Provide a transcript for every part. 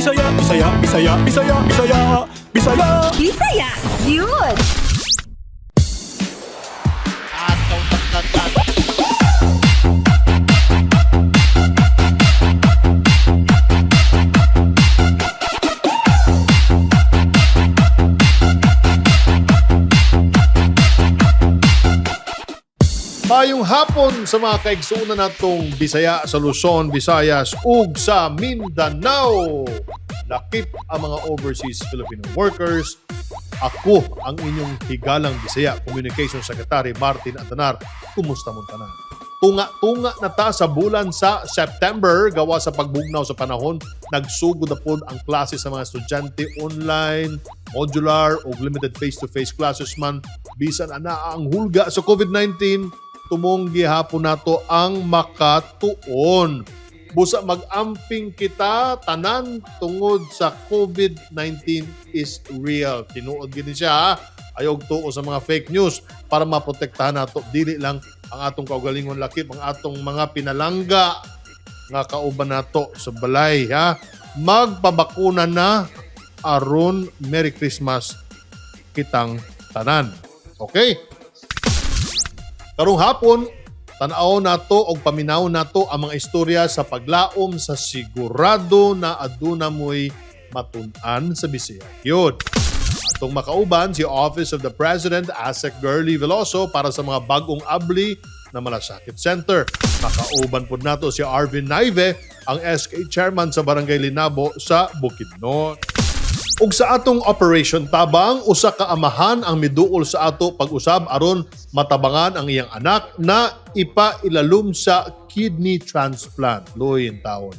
Bisaya, Bisaya, Bisaya, Bisaya, Bisaya, Bisaya. Bisaya, yun! Ataw tagtatan. Mayong hapon sa mga kaigsunan natong Bisaya sa Luzon, Visayas ug sa Mindanao. Lakip ang mga overseas Filipino workers. Ako ang inyong higalang Bisaya Communication Secretary Martin Antanar. Kumusta mo tanan? Tunga-tunga na ta sa bulan sa September gawa sa pagbugnaw sa panahon. Nagsugod na po ang klase sa mga estudyante online, modular o limited face-to-face classes man. Bisan ana ang hulga sa COVID-19, tumong gihapon nato ang makatuon. Busa mag-amping kita tanan tungod sa COVID-19 is real. Tinuod gini siya ha. Ayog tuo sa mga fake news para maprotektahan nato dili lang ang atong kaugalingon lakip, ang atong mga pinalangga nga kauban nato sa balay ha. Magpabakuna na aron Merry Christmas kitang tanan. Okay? Karong hapon, tanaw nato og paminaw nato ang mga istorya sa paglaom sa sigurado na aduna mo'y matun-an sa Bisaya. Yun. Atong makauban si Office of the President Asek Girly Veloso para sa mga bagong abli na Malasakit Center. Makauban po nato si Arvin Naive, ang SK Chairman sa Barangay Linabo sa Bukidnon. Ug sa atong Operation Tabang, usa ka amahan ang miduol sa ato pag-usab aron matabangan ang iyang anak na ipailalom sa kidney transplant. Luoy taon.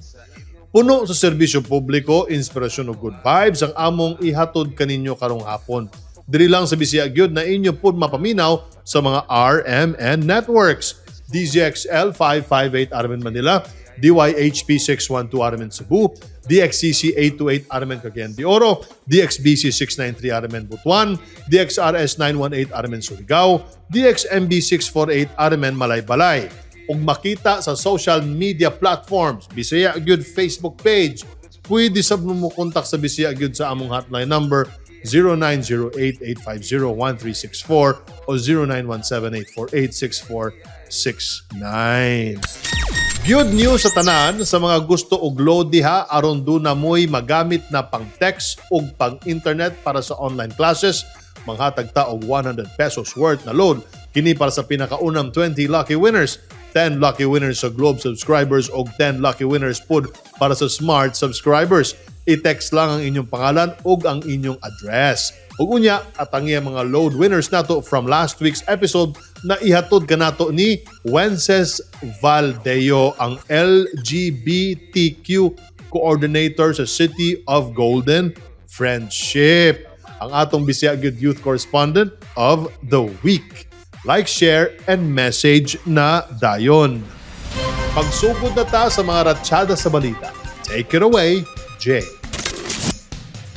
Puno sa serbisyo publiko, inspirasyon ug good vibes ang among ihatod kaninyo karong hapon. Diri lang sa Bisaya gyud na inyo pud mapaminaw sa mga RMN networks. DZXL 558 Armen Manila, DYHP 612 Armen Cebu, DXCC 828 Armen Cagayan de Oro, DXBC 693 Armen Butuan, DXRS 918 Armen Surigao, DXMB 648 Armen Malaybalay. Ug makita sa social media platforms, Bisaya Gyud Facebook page. Pwede sab mo kontak sa Bisaya Gyud sa among hotline number 0908-850-1364 o 0917-848-6469. Good news sa tanan sa mga gusto og load diha aron do na mo'y magamit na pang-text ug pang-internet para sa online classes. Manghatag ta og 100 pesos worth na load. Kini para sa pinakaunang 20 lucky winners. 10 lucky winners sa Globe subscribers o 10 lucky winners pod para sa Smart subscribers. I-text lang ang inyong pangalan o ang inyong address. Ug unya at ang iyang mga load winners nato from last week's episode na ihatod ka nato ni Wences Valdeo, ang LGBTQ coordinator sa City of Golden Friendship. Ang atong Bisaya Gyud Youth Correspondent of the Week. Like, share, and message na dayon. Pagsugod na ta sa mga ratsyada sa balita. Take it away, Jay.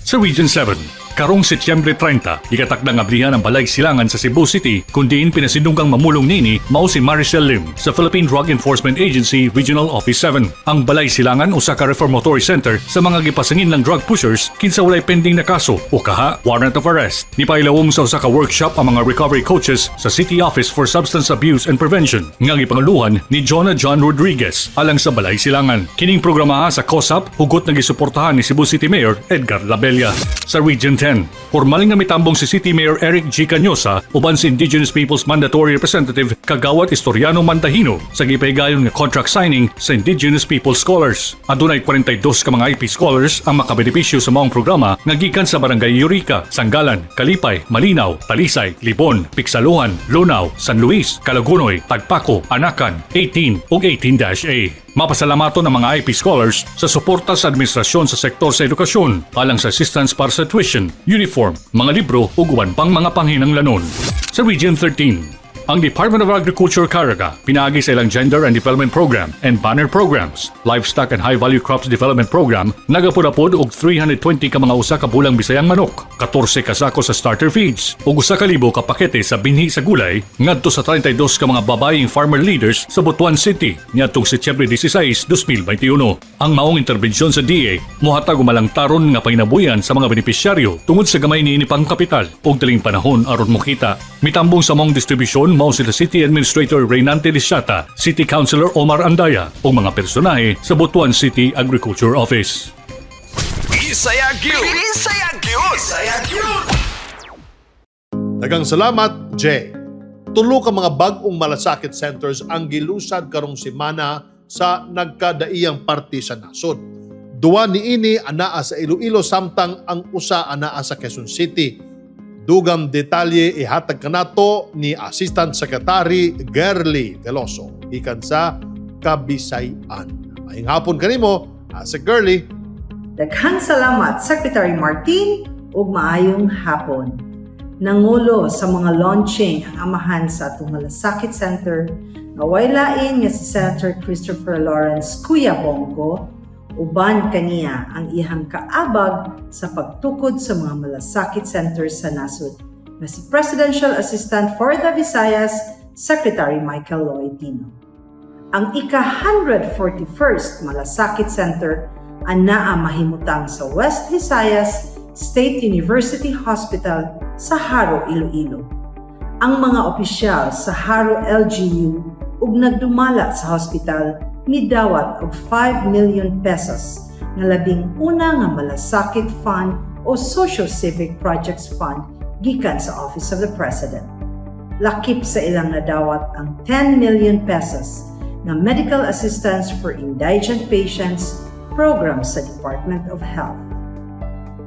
Sa Region 7, karong Setyembre 30, ikatak ng ablihan ang Balay Silangan sa Cebu City, kundiin pinasinunggang mamulong nini mao si Maricel Lim sa Philippine Drug Enforcement Agency Regional Office 7. Ang Balay Silangan usa ka reformatory center sa mga gipasangin ng drug pushers kinsa walay pending na kaso o kaha warrant of arrest. Nipailawom sa usa ka workshop ang mga recovery coaches sa City Office for Substance Abuse and Prevention nga gipanguluhan ni John Rodriguez alang sa Balay Silangan. Kining programa sa COSAP hugot na gisuportahan ni Cebu City Mayor Edgar Labella. Sa Region 10, formal nga mitambong si City Mayor Eric G. Cañosa uban si Indigenous Peoples Mandatory Representative Kagawad Historiano Mantahino sa gipahigayon nga contract signing sa Indigenous People Scholars. Adunay 42 ka mga IP scholars ang makabenepisyo sa maong programa nga gikan sa Barangay Eureka, Sanggalan, Kalipay, Malinaw, Talisay, Libon, Pixaluhan, Lunaw, San Luis, Calagunoy, Tagpaco, Anacan, 18 ug 18-A. Mapasalamaton ang mga IP scholars sa suporta sa administrasyon sa sektor sa edukasyon alang sa assistance para sa tuition, uniform, mga libro ug uban pang mga panghinanglanon. Sa Region 13, Ang Department of Agriculture Caraga pinaagi sa ilang Gender and Development Program and Banner Programs, Livestock and High Value Crops Development Program, nagapod-apod og 320 ka mga usa ka bulang bisayang manok, 14 ka sako sa starter feeds, ug usa ka libo ka pakete sa binhi sa gulay ngadto sa 32 ka mga babaeng farmer leaders sa Butuan City niadtong Setyembre 16, 2021. Ang maong interbensyon sa DA mohatag og malangtaron nga panginabuyan sa mga benepisyaryo tungod sa gamay niini pang kapital ug daling panahon aron mokita. Mitambong sa maong distribusyon mao sila City Administrator Reynante Lisiata, City Councilor Omar Andaya ug mga personahe sa Butuan City Agriculture Office. Bisaya Gyud! Bisaya Gyud! Bisaya Gyud! Daghang salamat, Jay. Tulo ka mga bag-ong malasakit centers ang gilusad karong semana sa nagkadaiyang parte sa nasod. Duwa niini anaa sa Iloilo samtang ang usa anaa sa Quezon City. Dugang detalye ihatag kanato ni Assistant Secretary Gerly Veloso ikan sa Kabisayan. Maayong hapon kanimo, Asik Gerly. Daghang salamat Secretary Martin ug maayong hapon. Nangulo sa mga launching ang amahan sa atong Malasakit Center nga way lain nga si Senator Christopher Lawrence Kuya Bongo. Uban kaniya ang ihang kaabag sa pagtukod sa mga malasakit centers sa nasod na si Presidential Assistant for the Visayas, Secretary Michael Lloyd Dino. Ang ika-141st Malasakit Center anaa mahimutang sa West Visayas State University Hospital sa Haro, Iloilo. Ang mga opisyal sa Haro LGU ug nagdumala sa hospital midawat og 5 million pesos nga labing una nga Malasakit Fund o Socio-Civic Projects Fund gikan sa Office of the President. Lakip sa ilang nadawat ang 10 million pesos nga Medical Assistance for Indigent Patients program sa Department of Health.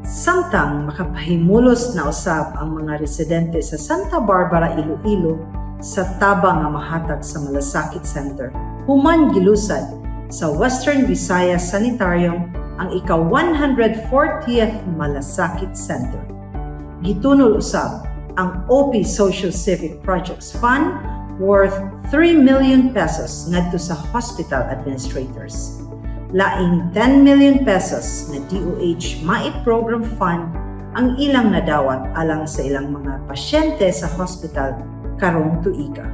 Samtang makapahimulos na usab ang mga residente sa Santa Barbara, Iloilo sa tabang nga mahatag sa Malasakit Center. Human gilusad sa Western Visayas Sanitarium ang ika-140th Malasakit Center. Gitunol usab ang OP Social Civic Projects Fund worth 3 million pesos ngadto sa hospital administrators. Laing 10 million pesos na DOH MAIP Program Fund ang ilang nadawat alang sa ilang mga pasyente sa hospital karong tuiga.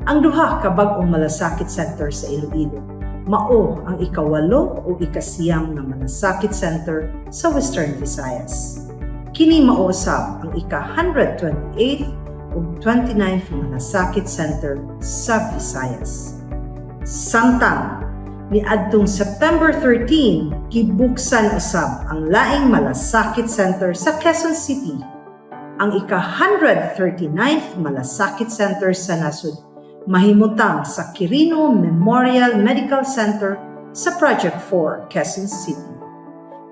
Ang duha ka bag-ong Malasakit Center sa Iloilo mao ang ika-8 o ika-9 na Malasakit Center sa Western Visayas. Kini mao usab ang ika-128th ug 29th Malasakit Center sa Visayas. Samtang niadtong September 13 gibuksan usab ang laing Malasakit Center sa Quezon City. Ang ika-139th Malasakit Center sa nasod mahimutang sa Quirino Memorial Medical Center sa Project 4, Quezon City.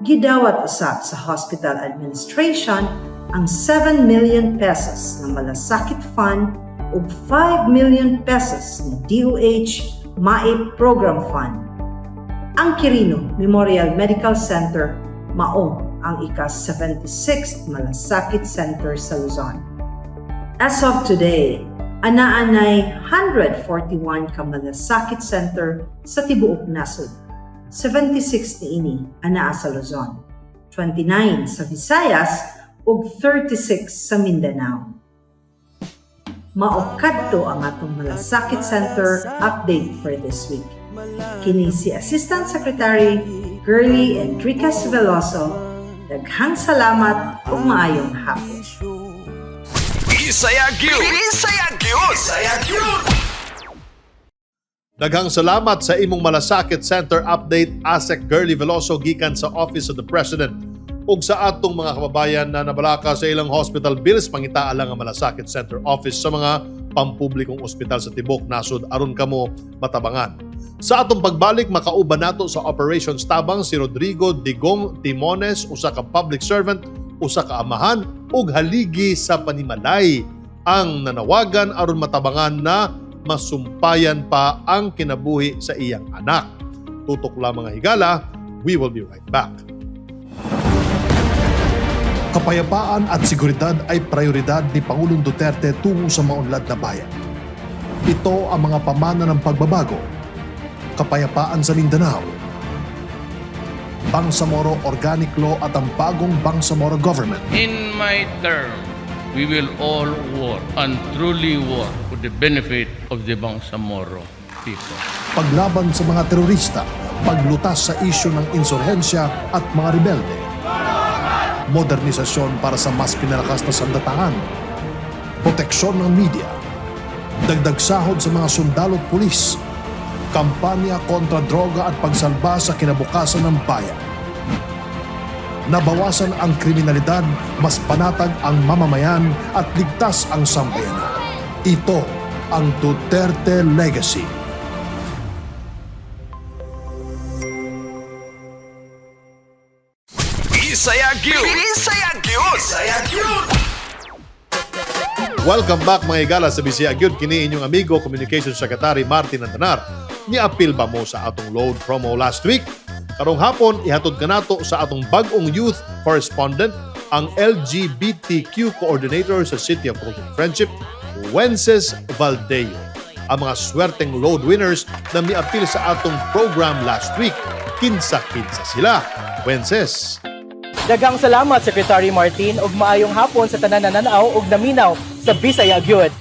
Gidawat usab sa hospital administration ang 7 million pesos na Malasakit Fund ug 5 million pesos na DOH MAIP Program Fund. Ang Quirino Memorial Medical Center mao ang ika-76th Malasakit Center sa Luzon. As of today, anaanay 141 ka Malasakit Center sa tibuok nasod. 76 niini anaa sa Luzon, 29 sa Visayas ug 36 sa Mindanao. Mao kadto ang atong Malasakit Center update for this week. Kini si Assistant Secretary Gerly Enriquez Veloso. Daghang salamat ug maayong hapon. Bisaya Gyud! Bisaya Gyud! Bisaya Gyud! Daghang salamat sa imong Malasakit Center update, Asek Gerly Veloso gikan sa Office of the President ug sa atong mga kababayan na nabalaka sa ilang hospital bills pangita lang ang Malasakit Center Office sa mga pampublikong ospital sa tibok nasod aron kamo matabangan. Sa atong pagbalik makauban nato sa Operations Tabang si Rodrigo Digong Timones, usa ka public servant, usa ka amahan ug haligi sa panimalay ang nanawagan aron matabangan na masumpayan pa ang kinabuhi sa iyang anak. Tutok lamang ang higala, we will be right back. Kapayapaan at seguridad ay prioridad ni Pangulong Duterte tungo sa maunlad na bayan. Ito ang mga pamana ng pagbabago. Kapayapaan sa Mindanao. Bangsamoro Organic Law at ang bagong Bangsamoro Government. In my term, we will all work and truly work for the benefit of the Bangsamoro people. Paglaban sa mga terorista, paglutas sa isyu ng insurhensya at mga rebelde. Modernisasyon para sa mas pinalakas na sandataan. Proteksyon ng media. Dagdag sahod sa mga sundalo at pulis. Kampanya kontra droga at pagsalba sa kinabukasan ng bayan. Nabawasan ang kriminalidad, mas panatag ang mamamayan at ligtas ang sambayanan. Ito ang Duterte Legacy. Bisaya Gyud. Bisaya Gyud. Bisaya Gyud. Welcome back mga igala sa Bisaya Gyud. Kini inyong amigo, Communications Secretary Martin Antanar. Ni-appeal ba mo sa atong load promo last week? Karong hapon, ihatod ka nato sa atong bagong youth correspondent, ang LGBTQ coordinator sa City of Hope and Friendship, Wences Valdeo. Ang mga swerteng load winners na mi-appeal sa atong program last week. Kinsa-kinsa sila. Wences. Daghang salamat Secretary Martin ug maayong hapon sa tanan nananaw ug naminaw sa Bisaya Gyud.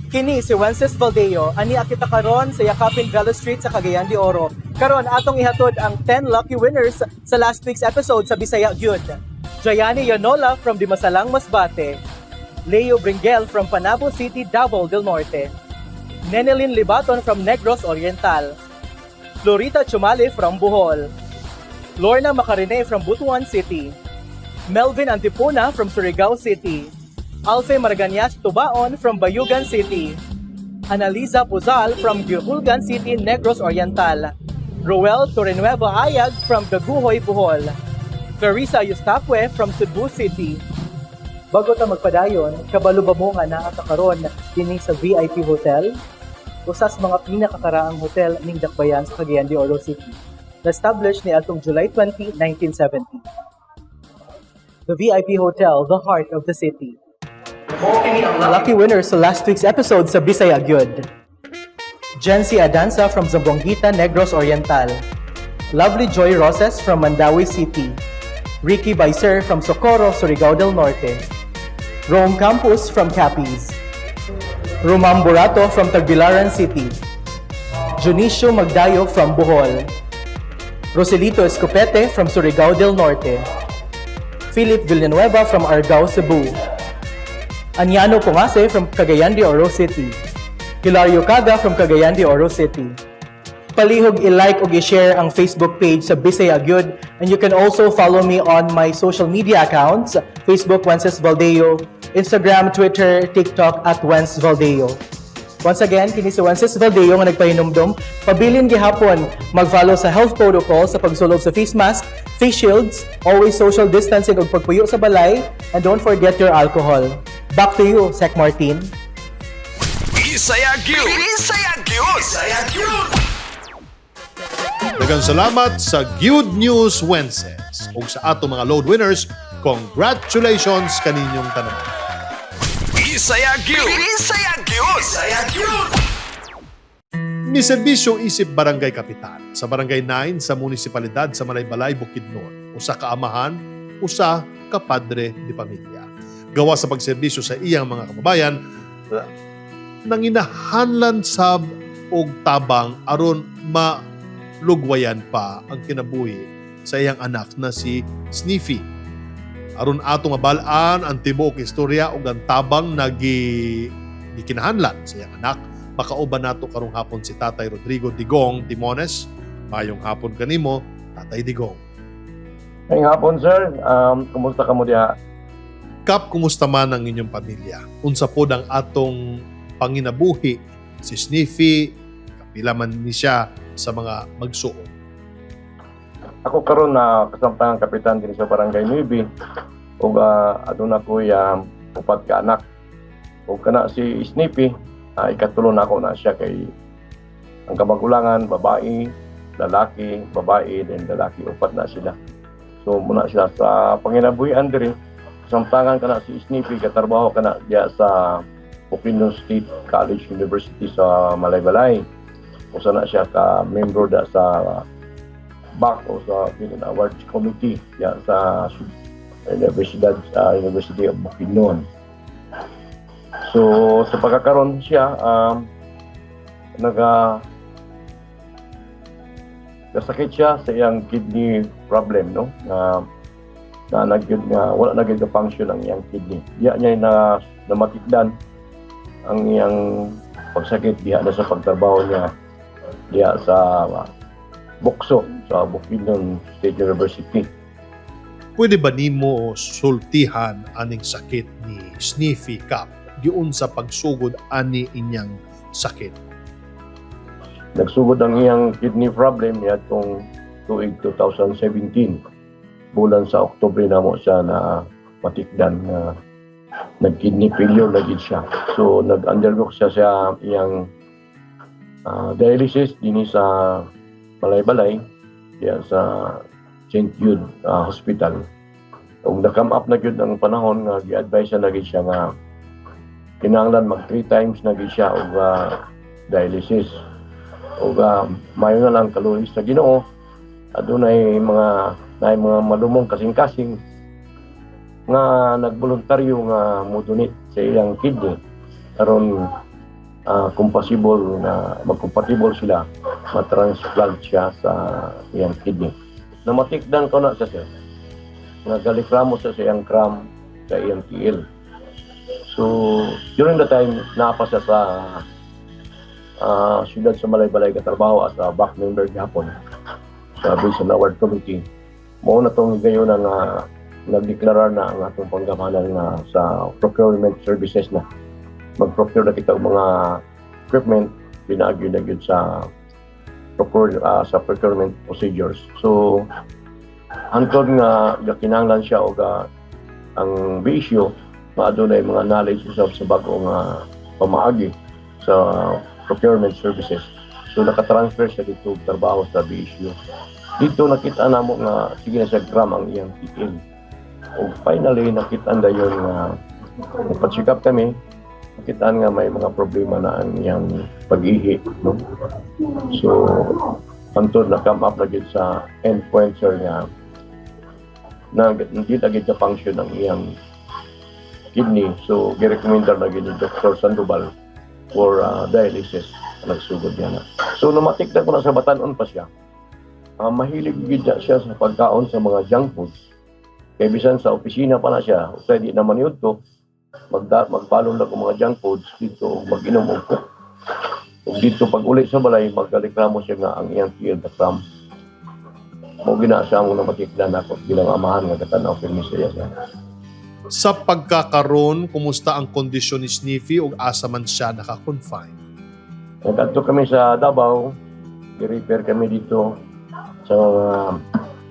Kini si Wences Valdeo ani akita karon sa Yakapin Velo Street sa Cagayan de Oro. Karon atong ihatod ang 10 lucky winners sa last week's episode sa Bisaya Gyud. Jayani Yonola from Dimasalang Masbate, Leo Bringel from Panabo City, Davao del Norte, Nenelin Libaton from Negros Oriental, Florita Chumali from Bohol, Lorna Macarine from Butuan City, Melvin Antipuna from Surigao City, Alfe Marganias Tubaon from Bayugan City, Analiza Puzal from Gihulgan City, Negros Oriental, Roel Torrenueva Ayag from Daguhoy, Bohol, Clarissa Yustacue from Cebu City. Bago ta magpadayon, kabalo ba mo nga naa ka karon dinhi sa VIP Hotel? Usas mga pinakakaraang hotel ning dakbayan sa Cagayan de Oro City. Na-establish ni atong July 20, 1970. The VIP Hotel, the heart of the city. Lucky winners sa last week's episode sa Bisaya Gyud. Jency Adanza from Zamboanguita, Negros Oriental. Lovely Joy Roses from Mandawi City. Ricky Baiser from Socorro, Surigao del Norte. Rome Campus from Capiz. Romam Burato from Tagbilaran City. Junicio Magdayo from Bohol. Roselito Escopete from Surigao del Norte. Philip Villanueva from Argao, Cebu. Anyano Pongase from Cagayan de Oro City. Hilario Caga from Cagayan de Oro City. Palihog i-like o i-share ang Facebook page sa Bisaya Gyud, and you can also follow me on my social media accounts, Facebook Wences Valdeo, Instagram, Twitter, TikTok at Wences Valdeo. Once again, kini si Wences Valdeo nga nagpahinumdum, pabilin gihapon mag-follow sa health protocol sa pagsulod sa face mask, face shields, always social distancing ug pagpuyo sa balay, and don't forget your alcohol. Back to you, Sec Martin. Bisaya Gyud. Bisaya Gyud. Bisaya Gyud. Daghang salamat sa Gyud News Wences. Ug sa ato mga load winners, congratulations kaninyong tanan. Bisaya Gyud. Bisaya Gyud. Bisaya Gyud. Ni Serbisyo Isip Barangay Kapitan sa Barangay 9 sa Munisipalidad sa Malaybalay, Bukidnon. Usa ka amahan, usa ka padre di pamilya. Gawa sa pagserbisyo sa iyang mga kababayan, nanginahanlan sab og tabang aron malugwayan pa ang kinabuhi sa iyang anak na si Sniffy. Aron ato mabalaan ang tibuok istorya ug ang tabang gikinahanglan sa iyang anak, makauban nato karong hapon si Tatay Rodrigo Digong Timones. Mayong hapon kanimo, Tatay Digong. Ngayong hapon, sir. Kumusta ka mo diha? Kap, kumusta man ang inyong pamilya? Unsa pod ang atong panginabuhi si Sniffy, kapila man ni siya sa mga magsuon. Ako karon na kasamtangang kapitan din sa Barangay 9 ug aduna ko upat ka anak. Ug kana si Snippy, ikatulo na ako na siya kay ang kamagulangan babae, lalaki, then lalaki, upat na sila. So muna sila sa panginabuhian diri, samtangan kana si Snippy katrabaho kana diya sa Bukidnon State College University sa Malaybalay. Usa na siya ka member da sa BAC o sa Philippine Awards Committee diya sa University of Bukidnon. So sa pagkakaroon siya nasakit siya sa iyang kidney problem, no? Na wala na gyud function ang iyang kidney. Diya niya namatikdan ang iyang pagsakit diha na sa pagtrabaho niya diya sa Bukso sa Bukidnon State University. Pwede ba nimo sultihan aning sakit ni Sniffy Cap diun sa pagsugod ani inyang sakit? Nagsugod ang iyang kidney problem niya itong tuig 2017. Bulan sa Oktubre na mo siya na matikdan na nag-kidney failure lagi siya. So nag-undergo siya sa iyang dialysis din sa Malaybalay diya sa St. Jude Hospital. Kung na-come up na yun ang panahon nga gi-advise na gid siya nga kinahanglan mag 3 times na gid siya og dialysis. O mayo na lang kaluhis sa Ginoo, adunay mga malumong kasing-kasing nga nagboluntaryo nga modonate sa iyang kidney aron compatible na magcompatible sila matransplant siya sa iyang kidney. Namatikdan ko na siya nagalikramo sa iyang cram sa iyang TL. So during the time naapa siya sa siyudad sa Malaybalay katrabaho as a back member gihapon sa Bison Award Committee. Mao na tong gayon nga nagdeklarar na ang atong panggamanan nga sa procurement services na mag-procure na kita og mga equipment pinaagyo na gyud sa procurement procedures. So hangtod nga kinahanglan siya og ang BSU maadunay mga knowledge usab sa bag-o nga pamaagi sa procurement services. So nakatransfer siya dito trabaho sa BSU. Dito nakita na mo nga sige na siya gram ang iyang TL. O finally nakita na yun nga nagpa-check up kami, nakita nga may mga problema na ang iyang pag-ihi, no? So antod na come up na gid sa endpoint sir nga na hindi na gid function ang iyang kidney. So gi-recommend na gid ni Dr. Sandoval for dialysis nagsugod niya na. So namatikdan ko na sa Batanon pa siya. Mahilig gid siya sa pagkaon sa mga junk foods. Kaya bisan sa opisina pa na siya, pwede naman yun to, magpalong na mga junk foods dito, mag-inom og coke. Ug dito pag uli sa balay, magkalikramo siya nga ang iyang TL na cram. Mo ginasa mo na matikdan ako bilang amahan nga katanaw permisya siya. Sa pagkakaroon, kumusta ang kondisyon ni Sniffy ug asa man siya naka-confine? Nagkanto kami sa Davao, i-repair kami dito sa mga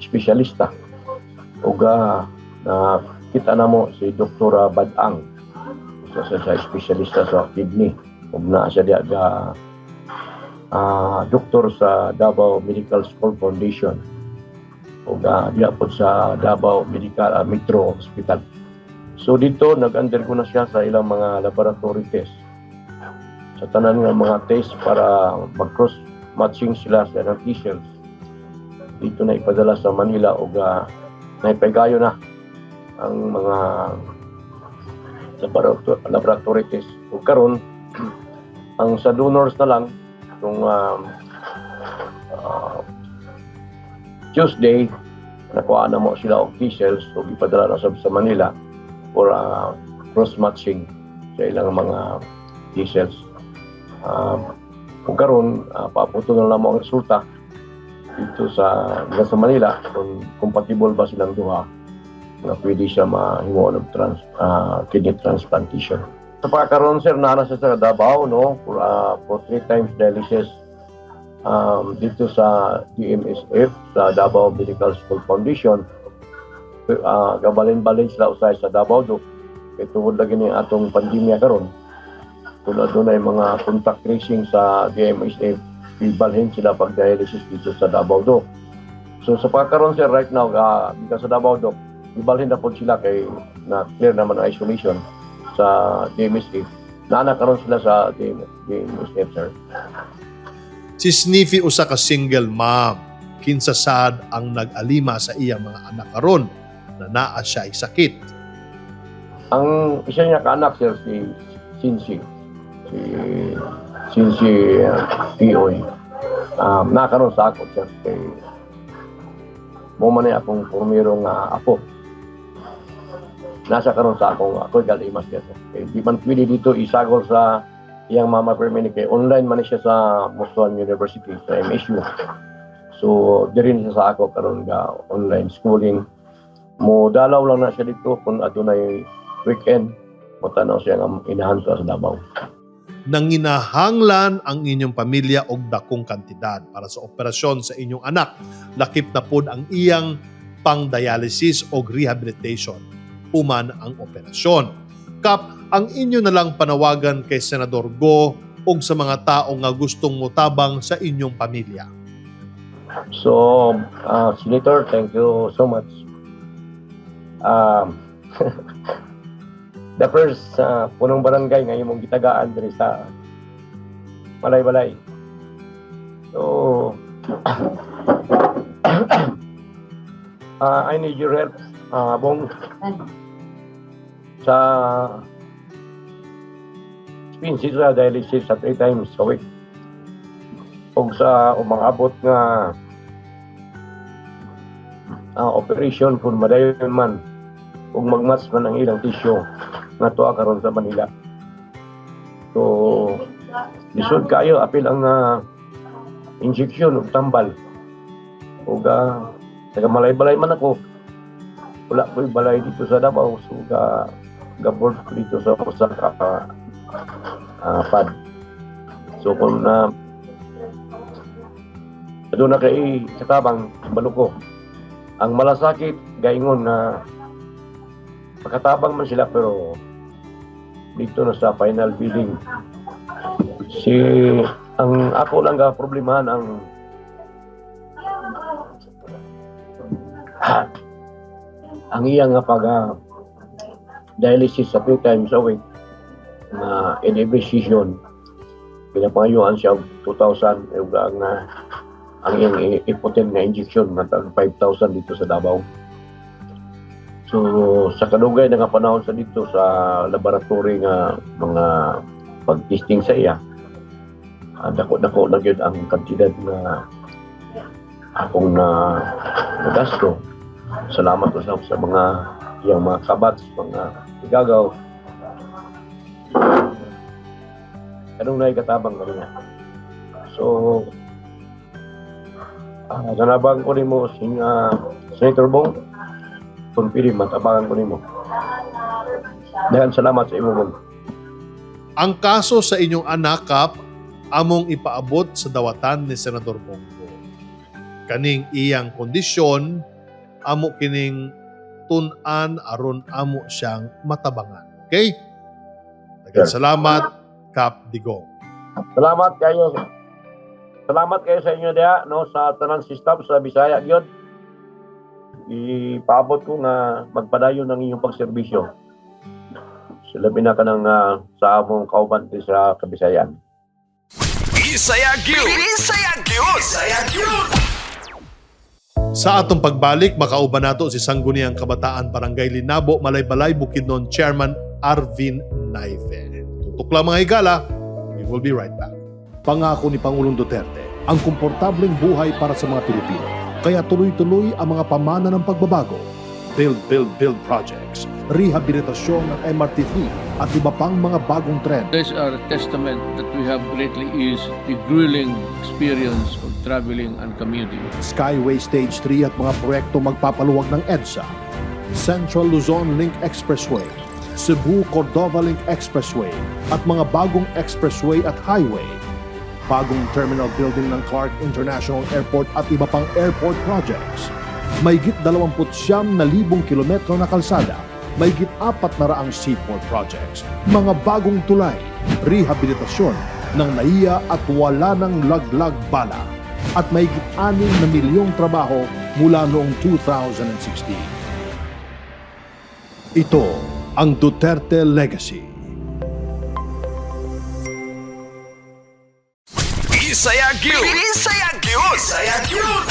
espesyalista. Ug kita na mo si Dr. Badang, sa espesyalista sa kidney. Ug na siya diya doktor sa Davao Medical School Foundation. Ug diya po sa Davao Medical Metro Hospital. So dito nag-undergo na siya sa ilang mga laboratory test. Sa tanan nga mga test para mag-cross matching sila sa ng T-cells. Dito na ipadala sa Manila ug naipegayo na ang mga laboratory test. Ug karon ang sa donors na lang kung Tuesday nakuha na mo sila og T-cells ug ipadala na sa Manila for cross-matching sa ilang mga T-cells. Kung karon paputo na lang mo ang resulta dito sa Manila kung compatible ba silang duha na pwede siya mahimo ng kidney transplantation. Sa pagkakaroon sir na siya sa Davao no for 3 times dialysis dito sa DMSF sa Davao Medical School Foundation. Gabalin-balin sila usay sa Davao do kay tungod lagi ni atong pandemya karon kung adunay mga contact tracing sa DMSF ibalhin sila pag dialysis dito sa Davao do So sa pagkaroon sir right now, because sa Davao Doc, ibalhin na po sila kay na clear naman ang isolation sa DMSF. Naanakaroon sila sa DMSF sir. Si Sniffy usa ka single mom. Kinsa sad ang nag-alima sa iyang mga anak karon na naa siya ay sakit. Ang isa niya kaanak sir si Sinsi. Si Pioy. Nakaroon sa ako sir kay mo man akong pumiro nga apo. Nasa karon sa akong ako galimas sir. Kay di man pwede dito isagol sa iyang mama permanent kay online man siya sa Muslim University sa MSU. So diri siya sa ako karon nga online schooling. Mo dalaw lang na siya dito kung adunay weekend. Mo tanaw siya nga inahan sa Davao. Nanginahanglan ang inyong pamilya og dakong kantidad para sa operasyon sa inyong anak. Lakip na pod ang iyang pang-dialysis o rehabilitation. Human ang operasyon. Kap, ang inyo na lang panawagan kay Senador Go o sa mga tao nga gustong mutabang sa inyong pamilya. So, Senator, thank you so much. The first punong barangay nga imong gitagaan diri sa Balay-Balay. So, I need your help, Bong, sa expenses sa dialysis sa 3 times a week. O sa umangabot nga operation kung madayon man kung magmatch man ang ilang tissue nga tuwa karon sa Manila. So, lisod kayo apil ang injection ug tambal. Ug taga Balay-Balay man ako. Wala ko'y balay dito sa Davao. So, ga-board ko dito sa pad. So, kung doon na kay katabang baluko. Ang malasakit, gaingon na makatabang man sila pero dito na sa final billing. Ang ako lang ga problemahan ang iyang nga pag dialysis sa 3 times a week na in every session pinapangayuan siya 2,000 ang iyang ipoten na injection matag 5,000 dito sa Davao. So sa kadugay nga panahon sa dito sa laboratory nga mga pag-testing sa iya, dako na gyud ang kantidad na akong nagasto. Salamat ko sa mga iyang mga kabats, mga igagaw. Anong naikatabang kami niya. So, nanabang ko rin mo Senator Bong, kung pili matabangan ko rin mo. Dahan salamat sa imo Bong. Ang kaso sa inyong anak, Kap, among ipaabot sa dawatan ni Senador Bongo. Kaning iyang kondisyon, amo kining tun-an aron amo siyang matabangan. Okay? Salamat, Kap Digong. Salamat kayo. Salamat kayo sa inyo diha no sa tanan si staff sa Bisaya gyud. Ipaabot ko nga magpadayon ng inyong pagserbisyo. Sila kanang sa among kauban sa Kabisayan. Bisaya Gyud! Bisaya Gyud! Bisaya Gyud! Sa atong pagbalik, makauban nato si Sangguniang Kabataan Barangay Linabo, Balay-Balay, Bukidnon Chairman Arvin Naive. Tutok lang mga higala, we will be right back. Pangako ni Pangulong Duterte ang komportableng buhay para sa mga Pilipino. Kaya tuloy-tuloy ang mga pamana ng pagbabago. Build projects, rehabilitasyon ng MRT3 at iba pang mga bagong trend. These are a testament that we have greatly eased the grueling experience of traveling and commuting. Skyway Stage 3 at mga proyekto magpapaluwag ng EDSA, Central Luzon Link Expressway, Cebu-Cordova Link Expressway at mga bagong expressway at highway, bagong terminal building ng Clark International Airport at iba pang airport projects. Mahigit 29,000 kilometro na kalsada, mahigit 400 seaport projects, mga bagong tulay, rehabilitasyon ng NAIA at wala ng laglag bala, at mahigit 6 na milyong trabaho mula noong 2016. Ito ang Duterte Legacy. Bisaya Gyud. Bisaya Gyud. Bisaya Gyud.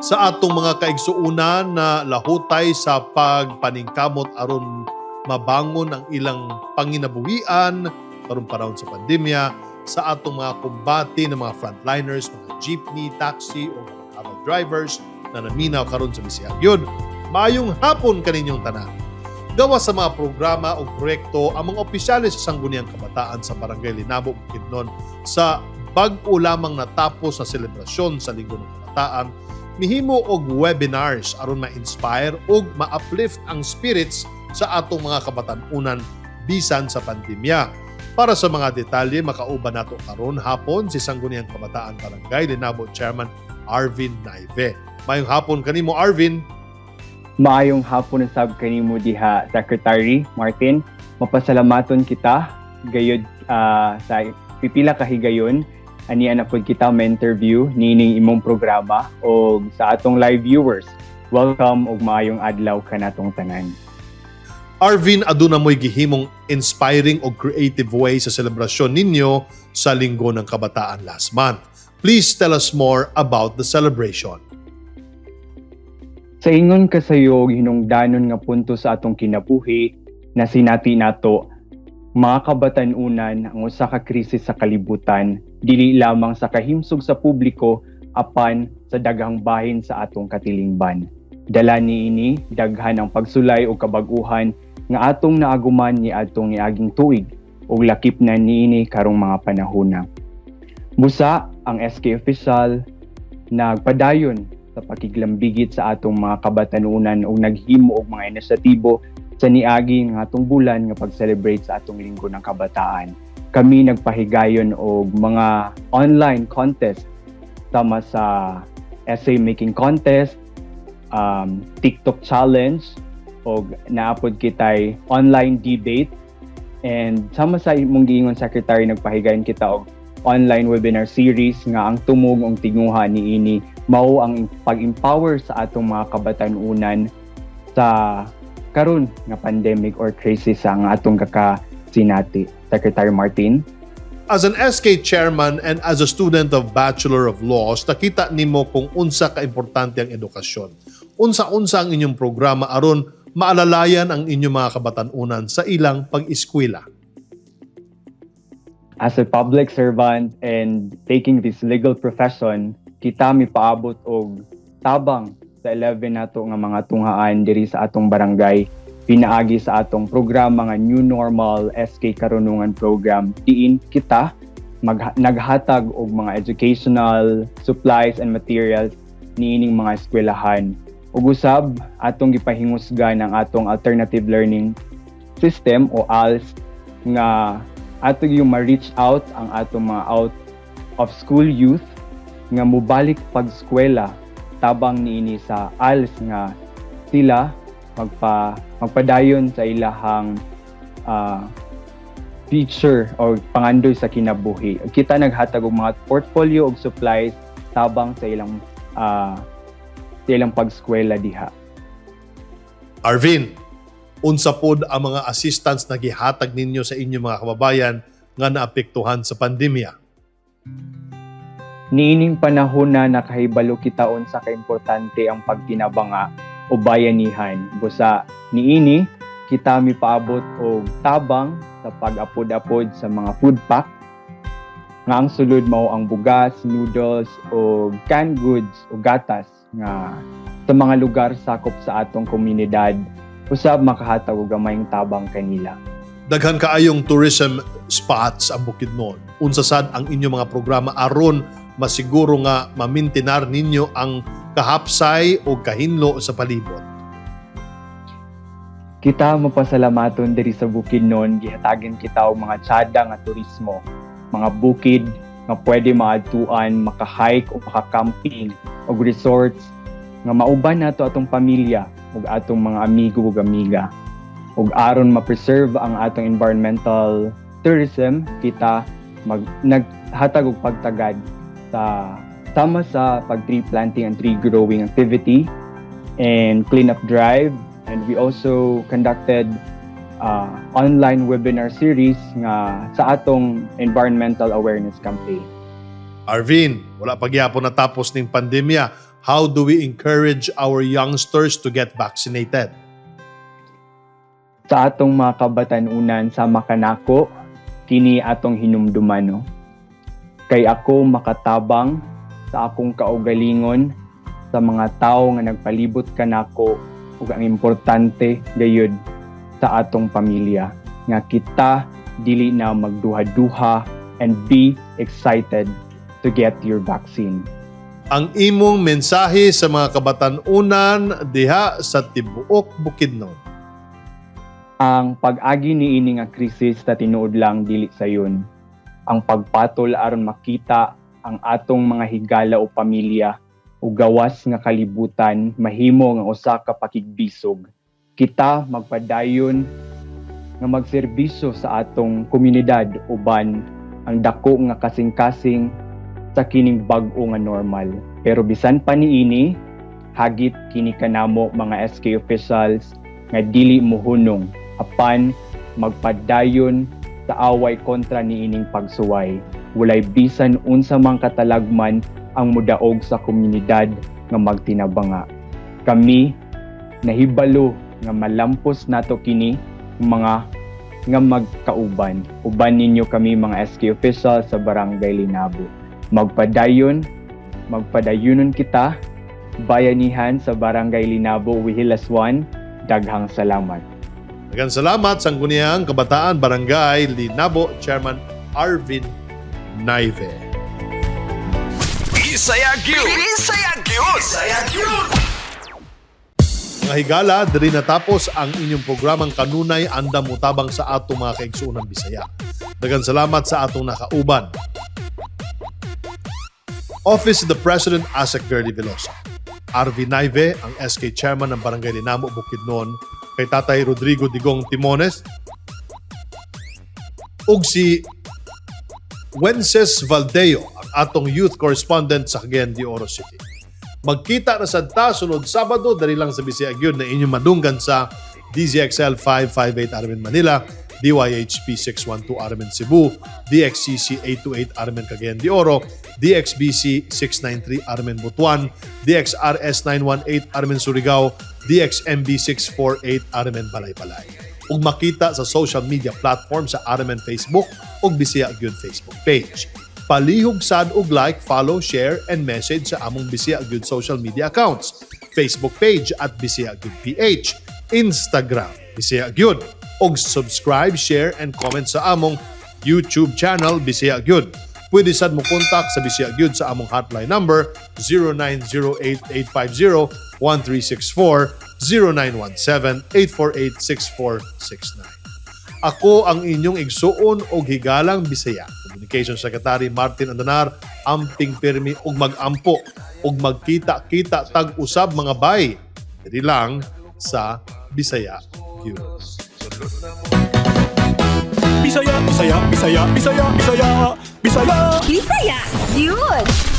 Sa atong mga kaigsuunan na lahutay sa pagpaningkamot aron mabangon ang ilang panginabuhian karong panahon sa pandemya, sa atong mga kumbati ng mga frontliners, mga jeepney, taxi o mga travel drivers na naminaw karon sa Bisaya Gyud. Maayong hapon kaninyong tanan. Gawa sa mga programa o proyekto ang mga opisyalis sa Sangguniang Kabataan sa Barangay Linabo, Bukidnon sa bag-o lamang natapos na selebrasyon sa Linggo ng Kabataan, mihimo og webinars aron ma-inspire ug ma-uplift ang spirits sa atong mga kabatan-unan bisan sa pandemya. Para sa mga detalye, makauban nato karon hapon si Sangguniang Kabataan Barangay Linabo Chairman Arvin Naive. Mayong hapon kanimo, Arvin. Maayong hapon na sab kanimo diha, Secretary Martin. Mapasalamaton kita gayud sa pipila ka higayon ani ana pod kita ma-interview nining imong programa o sa atong live viewers. Welcome ug maayong adlaw kanatong tanan. Arvin, aduna mo'y gihimong inspiring o creative way sa selebrasyon ninyo sa Linggo ng Kabataan last month. Please tell us more about the celebration. Sa ingon kasayo hinungdanon nga punto sa atong kinabuhi na sinati nato, mga kabatan-unan ang usa ka krisis sa kalibutan dili lamang sa kahimsog sa publiko apan sa daghang bahin sa atong katilingban. Dala niini daghan ang pagsulay o kabag-uhan nga atong naaguman ni atong niaging tuig ug lakip na niini karong mga panahona. Busa ang SK official nagpadayon sa pakiglambigit sa atong mga kabatanunan o naghimo og mga inisyatibo sa niagi ng atong bulan nga pag-celebrate sa atong Linggo ng Kabataan. Kami nagpahigayon og mga online contest sama sa essay making contest, TikTok challenge, o naapod kitay online debate, and sama sa imong giingon, Secretary, nagpahigayon kita og online webinar series nga ang tumong ang tinguha niini mao ang pag-empower sa atong mga kabatan-unan sa karon nga pandemic or crisis ang atong kakasinati. Secretary Martin. As an SK chairman and as a student of Bachelor of Laws, nakita nimo kung unsa ka importante ang edukasyon. Unsa-unsa ang inyong programa aron maalalayan ang inyong mga kabatan-unan sa ilang pag-eskwela. As a public servant and taking this legal profession, kita mipaabot og tabang sa 11 nato nga mga tunghaan diri sa atong barangay pinaagi sa atong programa nga New Normal SK Karunungan Program. Diin kita naghatag og mga educational supplies and materials niining mga eskwelahan. Ug usab atong gipahingusgan ang atong alternative learning system o ALS nga ato yung ma-reach out ang atong mga out of school youth nga mubalik pag-eskwela tabang niini sa ALS nga sila magpadayon sa ilahang future o pangandoy sa kinabuhi. Kita naghatag og mga portfolio og supplies tabang sa ilang pag-eskwela diha. Arvin, unsa pod ang mga assistance na gihatag ninyo sa inyong mga kababayan nga naapektuhan sa pandemya? Niining panahon na nakahibalo kita unsa ka importante ang pagtinabanga o bayanihan. Busa niini kita mipaabot og tabang sa pag-apod-apod sa mga food pack nga ang sulod mao ang bugas, noodles o canned goods o gatas nga sa mga lugar sakop sa atong komunidad usab makahatag og gamayng tabang kanila. Daghan kaayong tourism spots ang Bukidnon. Unsa sad ang inyong mga programa aron masiguro nga mamintinar ninyo ang kahapsay o kahinlo sa palibot? Kita mapasalamaton diri sa Bukidnon, gihatagan kita og mga tsada nga turismo, mga bukid nga pwede maadtuan, maka-hike o maka-camping og resorts nga mauban nato atong pamilya ug atong mga amigo ug amiga. Ug aron ma-preserve ang atong environmental tourism, kita naghatag og pagtagad sa sama sa pag-tree planting and tree growing activity and cleanup drive. And we also conducted online webinar series nga sa atong environmental awareness campaign. Arvin, wala pagyapon natapos ng pandemya. How do we encourage our youngsters to get vaccinated? Sa atong mga kabatanunan sa makanako, kini atong hinumduman, no? Kay ako makatabang sa akong kaugalingon sa mga tao nga nagpalibot kanako ug ang importante gayud sa atong pamilya nga kita dili na magduha-duha and be excited to get your vaccine. Ang imong mensahe sa mga kabatanunan diha sa tibuok Bukidnon. Ang pag-agi niini nga krisis na tinuod lang dili sayon. Ang pagpatol aron makita ang atong mga higala o pamilya o gawas nga kalibutan mahimo nga usa ka pakigbisog. Kita magpadayon nga magserbisyo sa atong komunidad uban ang dako nga kasing-kasing sa kining bag-o nga normal. Pero bisan pa niini, hagit kini kanamo mga SK officials nga dili mohunong apan magpadayon sa away kontra niining pagsuway. Walay bisan unsa mang katalagman ang mudaog sa komunidad nga magtinabanga. Kami nahibalo nga malampos nato kini mga nga magkauban. Uban ninyo kami mga SK officials sa Barangay Linabo. Magpadayonon kita, bayanihan sa Barangay Linabo, Wihilas 1. Daghang salamat. Daghang salamat sa Sangguniang Kabataan Barangay Linabo, Chairman Arvin Naive. Bisaya Gyud! Bisaya Gyud! Bisaya Gyud! Mga higala, diri natapos ang inyong programang kanunay andam mutabang sa atong mga kaigsuonan Bisaya. Daghang salamat sa atong nakauban. Office of the President Asek Gerly Velosa. Arvin Naive, ang SK Chairman ng Barangay Linamo, Bukidnon, kay Tatay Rodrigo Digong Timones, ug si Wences Valdeo, ang atong youth correspondent sa Cagayan de Oro City. Magkita na sadta sunod Sabado, dali lang sa Bisaya Gyud na inyong madunggan sa DZXL 558 Armin Manila, DYHP 612 Armin Cebu, DXCC 828 Armin Cagayan de Oro, DXBC 693 Armin Butuan, DXRS 918 Armin Surigao, DXMB 648 Armin Balay-Balay. Ug makita sa social media platform sa Armin Facebook ug Bisaya Gyud Facebook page. Palihog sad og like, follow, share, and message sa among Bisaya Gyud social media accounts. Facebook page at Bisaya Gyud PH, Instagram Bisaya Gyud, ug subscribe, share, and comment sa among YouTube channel Bisaya Gyud. Pwede sad mo kontak sa Bisaya Gyud sa among hotline number 0908-850-1364, 0917-848-6469. Ako ang inyong igsuon og higalang Bisaya. Communication Secretary Martin Andanar, amping pirmi og magampo og magkita-kita tag-usab mga bay. Dili lang sa Bisaya Gyud. Bisaya, Bisaya, Bisaya, Bisaya, Bisaya, Bisaya. Bisaya, Gyud!